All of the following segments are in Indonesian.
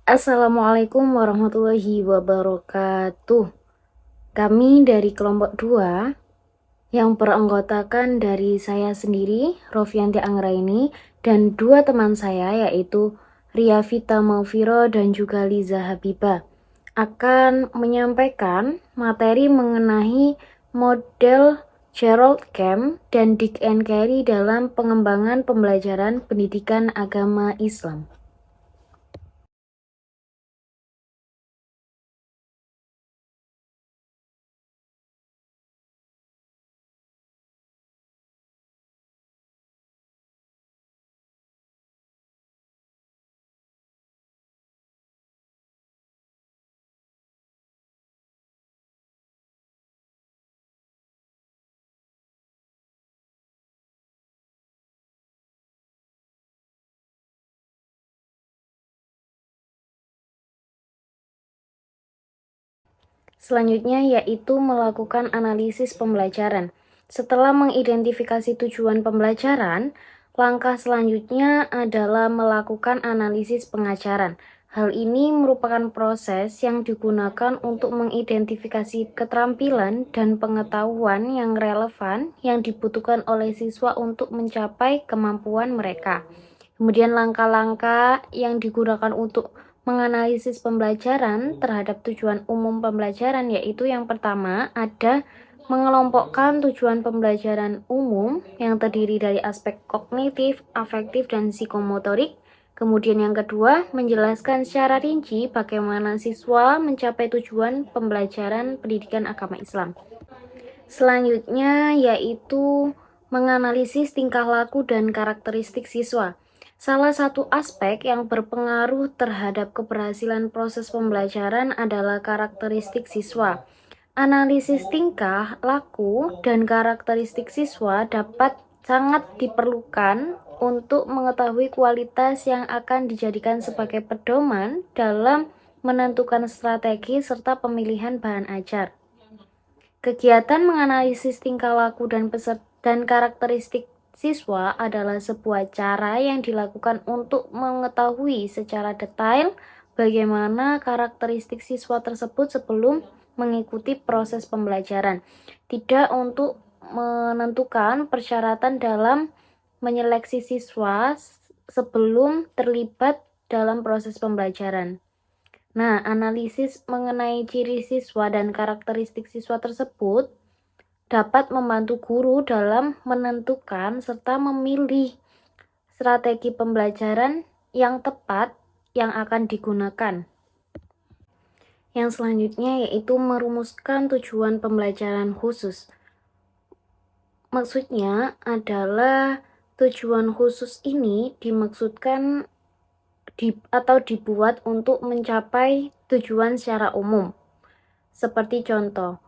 Assalamualaikum warahmatullahi wabarakatuh. Kami dari kelompok 2 yang beranggotakan dari saya sendiri, Rofianti Anggraini, dan 2 teman saya yaitu Ria Vita Maufiro dan juga Liza Habibah akan menyampaikan materi mengenai model Gerald Camp dan Dick and Carey dalam pengembangan pembelajaran pendidikan agama Islam. Selanjutnya yaitu melakukan analisis pembelajaran. Setelah mengidentifikasi tujuan pembelajaran, langkah selanjutnya adalah melakukan analisis pengajaran. Hal ini merupakan proses yang digunakan untuk mengidentifikasi keterampilan dan pengetahuan yang relevan yang dibutuhkan oleh siswa untuk mencapai kemampuan mereka. Kemudian langkah-langkah yang digunakan untuk menganalisis pembelajaran terhadap tujuan umum pembelajaran yaitu yang pertama ada mengelompokkan tujuan pembelajaran umum yang terdiri dari aspek kognitif, afektif, dan psikomotorik. Kemudian yang kedua, menjelaskan secara rinci bagaimana siswa mencapai tujuan pembelajaran pendidikan agama Islam. Selanjutnya yaitu menganalisis tingkah laku dan karakteristik siswa. Salah satu aspek yang berpengaruh terhadap keberhasilan proses pembelajaran adalah karakteristik siswa. Analisis tingkah laku dan karakteristik siswa dapat sangat diperlukan untuk mengetahui kualitas yang akan dijadikan sebagai pedoman dalam menentukan strategi serta pemilihan bahan ajar. Kegiatan menganalisis tingkah laku dan karakteristik siswa adalah sebuah cara yang dilakukan untuk mengetahui secara detail bagaimana karakteristik siswa tersebut sebelum mengikuti proses pembelajaran. Tidak untuk menentukan persyaratan dalam menyeleksi siswa sebelum terlibat dalam proses pembelajaran. Nah, analisis mengenai ciri siswa dan karakteristik siswa tersebut dapat membantu guru dalam menentukan serta memilih strategi pembelajaran yang tepat yang akan digunakan. Yang selanjutnya yaitu merumuskan tujuan pembelajaran khusus. Maksudnya adalah tujuan khusus ini dimaksudkan atau dibuat untuk mencapai tujuan secara umum. Seperti contoh,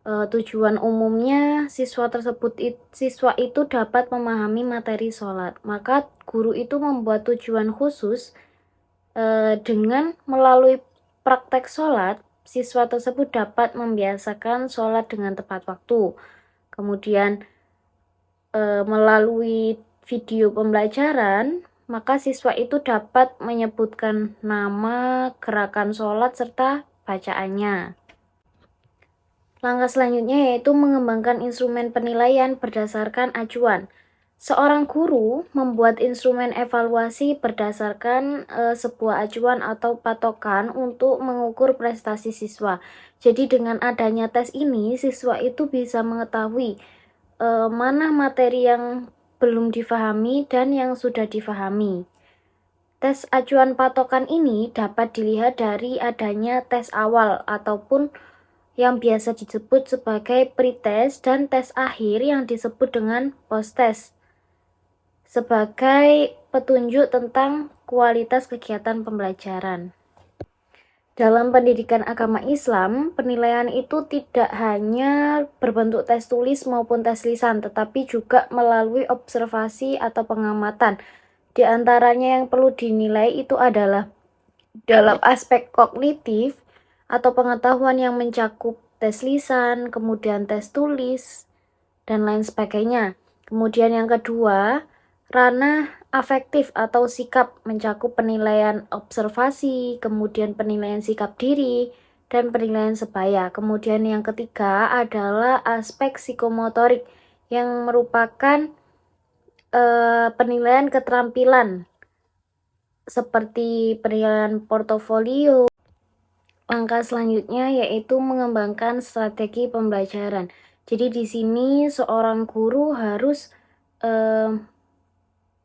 tujuan umumnya siswa itu dapat memahami materi sholat. Maka guru itu membuat tujuan khusus dengan melalui praktek sholat, siswa tersebut dapat membiasakan sholat dengan tepat waktu. Kemudian melalui video pembelajaran, maka siswa itu dapat menyebutkan nama, gerakan sholat, serta bacaannya. Langkah selanjutnya yaitu mengembangkan instrumen penilaian berdasarkan acuan. Seorang guru membuat instrumen evaluasi berdasarkan sebuah acuan atau patokan untuk mengukur prestasi siswa. Jadi dengan adanya tes ini, siswa itu bisa mengetahui mana materi yang belum difahami dan yang sudah difahami. Tes acuan patokan ini dapat dilihat dari adanya tes awal ataupun yang biasa disebut sebagai pretest dan tes akhir yang disebut dengan posttest sebagai petunjuk tentang kualitas kegiatan pembelajaran. Dalam pendidikan agama Islam, penilaian itu tidak hanya berbentuk tes tulis maupun tes lisan, tetapi juga melalui observasi atau pengamatan. Di antaranya yang perlu dinilai itu adalah dalam aspek kognitif atau pengetahuan yang mencakup tes lisan, kemudian tes tulis, dan lain sebagainya. Kemudian yang kedua, ranah Afektif atau sikap mencakup penilaian observasi, kemudian penilaian sikap diri, dan penilaian sebaya. Kemudian yang ketiga adalah aspek psikomotorik yang merupakan penilaian keterampilan seperti penilaian portofolio. Langkah selanjutnya yaitu mengembangkan strategi pembelajaran. Jadi di sini seorang guru harus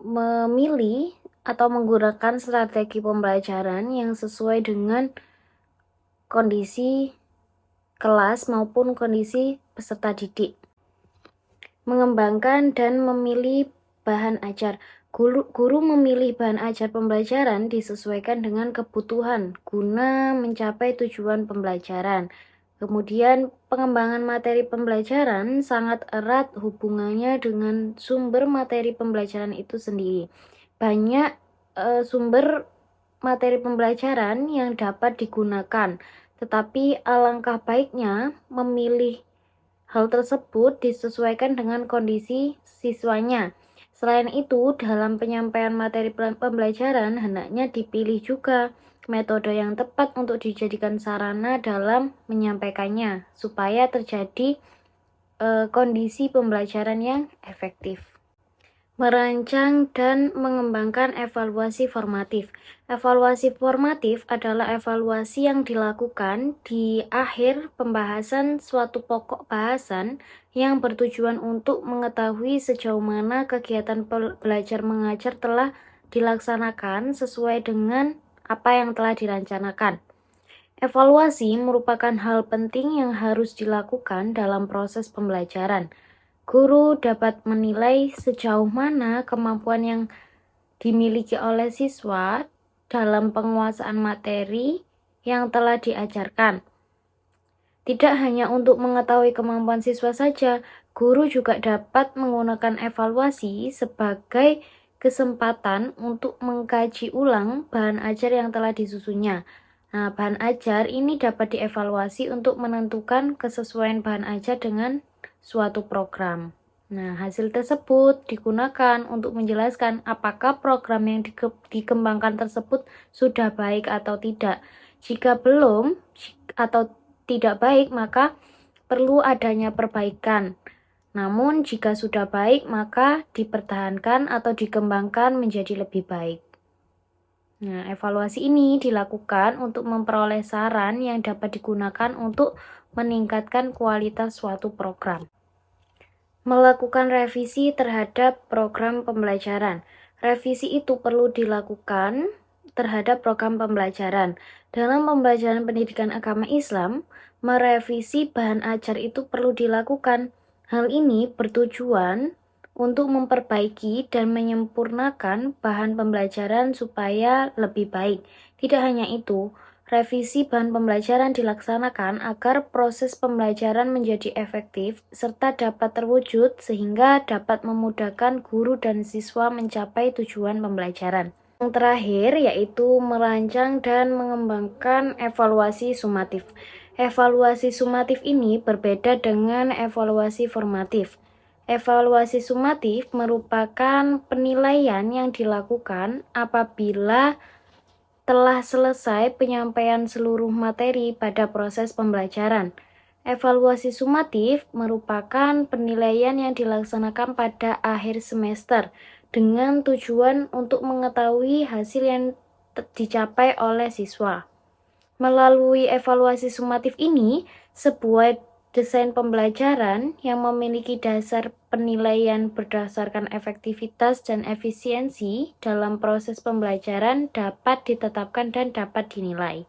memilih atau menggunakan strategi pembelajaran yang sesuai dengan kondisi kelas maupun kondisi peserta didik. Mengembangkan dan memilih bahan ajar. Guru memilih bahan ajar pembelajaran disesuaikan dengan kebutuhan guna mencapai tujuan pembelajaran. Kemudian pengembangan materi pembelajaran sangat erat hubungannya dengan sumber materi pembelajaran itu sendiri. Banyak sumber materi pembelajaran yang dapat digunakan, tetapi alangkah baiknya memilih hal tersebut disesuaikan dengan kondisi siswanya. Selain itu, dalam penyampaian materi pembelajaran hendaknya dipilih juga metode yang tepat untuk dijadikan sarana dalam menyampaikannya, supaya terjadi kondisi pembelajaran yang efektif. Merancang dan mengembangkan evaluasi formatif. Evaluasi formatif adalah evaluasi yang dilakukan di akhir pembahasan suatu pokok bahasan yang bertujuan untuk mengetahui sejauh mana kegiatan belajar mengajar telah dilaksanakan sesuai dengan apa yang telah direncanakan. Evaluasi merupakan hal penting yang harus dilakukan dalam proses pembelajaran. Guru dapat menilai sejauh mana kemampuan yang dimiliki oleh siswa dalam penguasaan materi yang telah diajarkan. Tidak hanya untuk mengetahui kemampuan siswa saja, guru juga dapat menggunakan evaluasi sebagai kesempatan untuk mengkaji ulang bahan ajar yang telah disusunnya. Nah, bahan ajar ini dapat dievaluasi untuk menentukan kesesuaian bahan ajar dengan suatu program. Nah, hasil tersebut digunakan untuk menjelaskan apakah program yang dikembangkan tersebut sudah baik atau tidak. Jika belum atau tidak baik, maka perlu adanya perbaikan. Namun, jika sudah baik, maka dipertahankan atau dikembangkan menjadi lebih baik. Nah, evaluasi ini dilakukan untuk memperoleh saran yang dapat digunakan untuk meningkatkan kualitas suatu program. Melakukan revisi terhadap program pembelajaran. Revisi itu perlu dilakukan terhadap program pembelajaran. Dalam pembelajaran pendidikan agama Islam, merevisi bahan ajar itu perlu dilakukan. Hal ini bertujuan untuk memperbaiki dan menyempurnakan bahan pembelajaran supaya lebih baik. Tidak hanya itu, revisi bahan pembelajaran dilaksanakan agar proses pembelajaran menjadi efektif serta dapat terwujud sehingga dapat memudahkan guru dan siswa mencapai tujuan pembelajaran. Yang terakhir yaitu merancang dan mengembangkan evaluasi sumatif. Evaluasi sumatif ini berbeda dengan evaluasi formatif. Evaluasi sumatif merupakan penilaian yang dilakukan apabila telah selesai penyampaian seluruh materi pada proses pembelajaran. Evaluasi sumatif merupakan penilaian yang dilaksanakan pada akhir semester dengan tujuan untuk mengetahui hasil yang dicapai oleh siswa. Melalui evaluasi sumatif ini, sebuah desain pembelajaran yang memiliki dasar penilaian berdasarkan efektivitas dan efisiensi dalam proses pembelajaran dapat ditetapkan dan dapat dinilai.